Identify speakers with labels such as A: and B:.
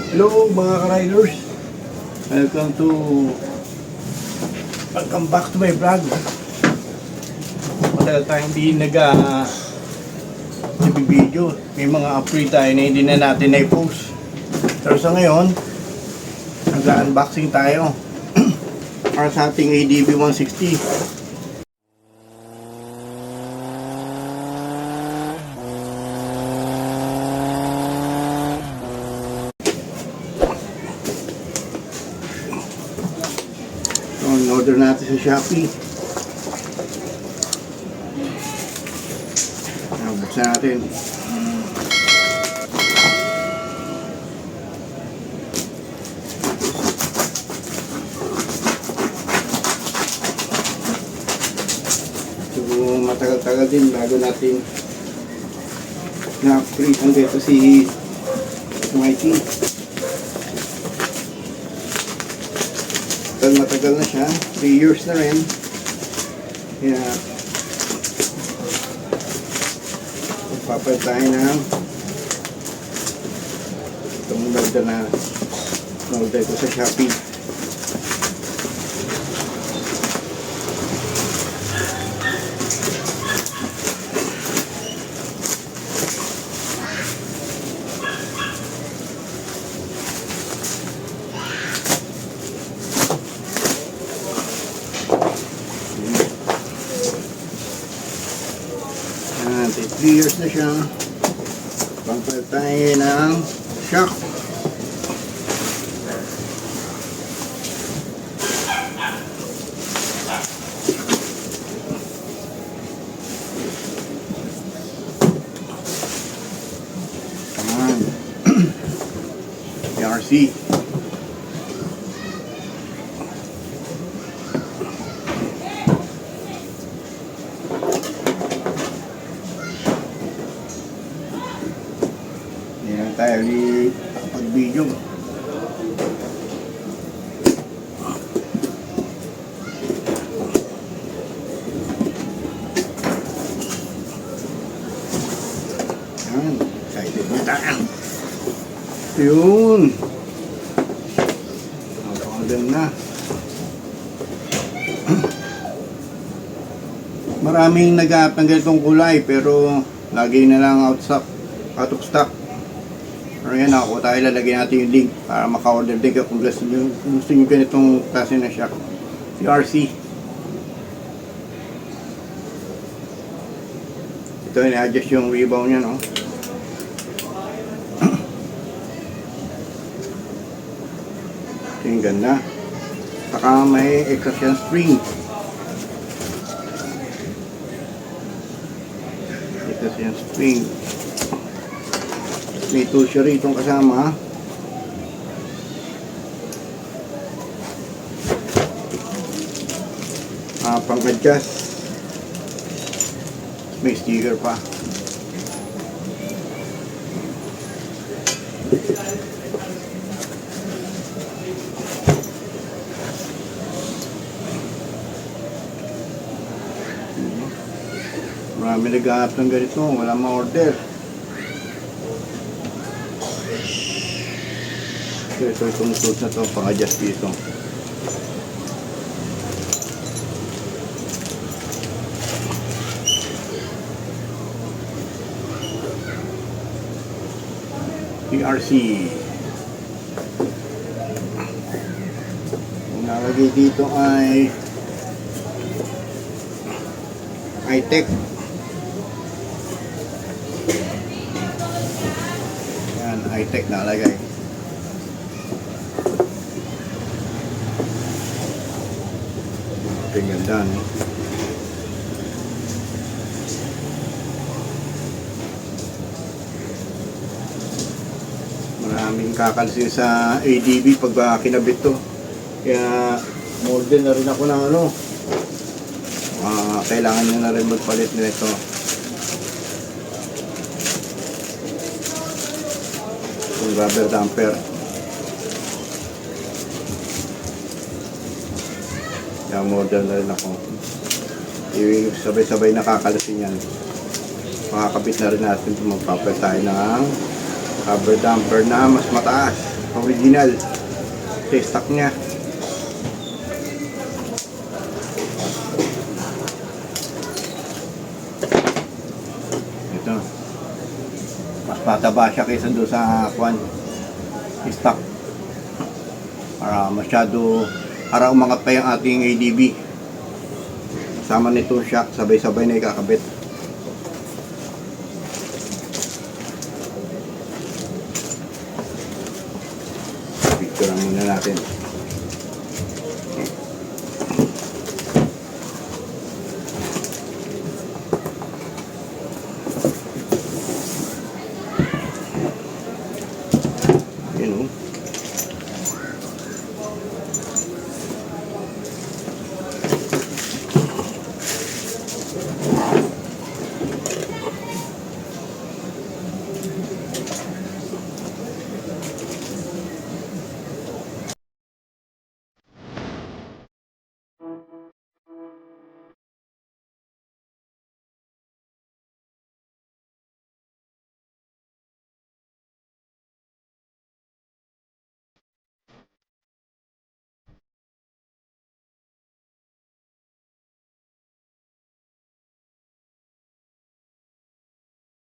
A: Hello mga ka-riders. Welcome back to my vlog. Matagal tayo hindi video. May mga upgrade tayo na hindi na natin na-post. Pero sa ngayon, nag-unboxing tayo para sa ating ADB 160. Order natin sa Shopee. Buksan natin. So, matagal-tagal din bago natin na-upgrade ang dito si MIT. Matagal na siya, 3 years na rin. Kaya magpapalit tayo ng itong order na order ko sa Shopee. Yan, 3 years na siya. Pangpalit tayo ng shock. Yan. PRC. Yan tayo ni pag-video. Yan, excited na tayo. Yun. Napakaganda na. Maraming nag-aap ng ganitong kulay pero lagi na lang out of stock. Pero yan, ako tayo lalagyan natin yung link para maka-order din ka kung gusto nyo ganitong klase na shock. PRC. Ito, i-adjust yung rebound nya, no? Ito yung ganda. Saka may extra siyang spring. Extra siyang spring. May tool siya rito kasama. Pang-adjust. May sticker pa. Marami nag-aap ng ganito. Wala ma-order. Ito itong tools na ito, pang-adjust dito. PRC. Ang nalagay dito ay high-tech. Yan, high-tech nalagay. Ang ganda, no? Maraming kakalsin sa ADB pag kinabit to. Kaya molde na rin ako ng ano. Kailangan nyo na rin magpalit nito. Yung rubber damper. Kaya model na rin ako. Sabay-sabay nakakalasin yan. Makakabit na rin natin ito. Magpapalit tayo ng rubber damper na mas mataas. Original. Sa stock niya. Ito. Mas pataba siya kaysa doon sa stock. Para umangat pa yung ating ADB. Kasama nito shock, sabay-sabay na ikakabit. Picture muna natin. Yun o.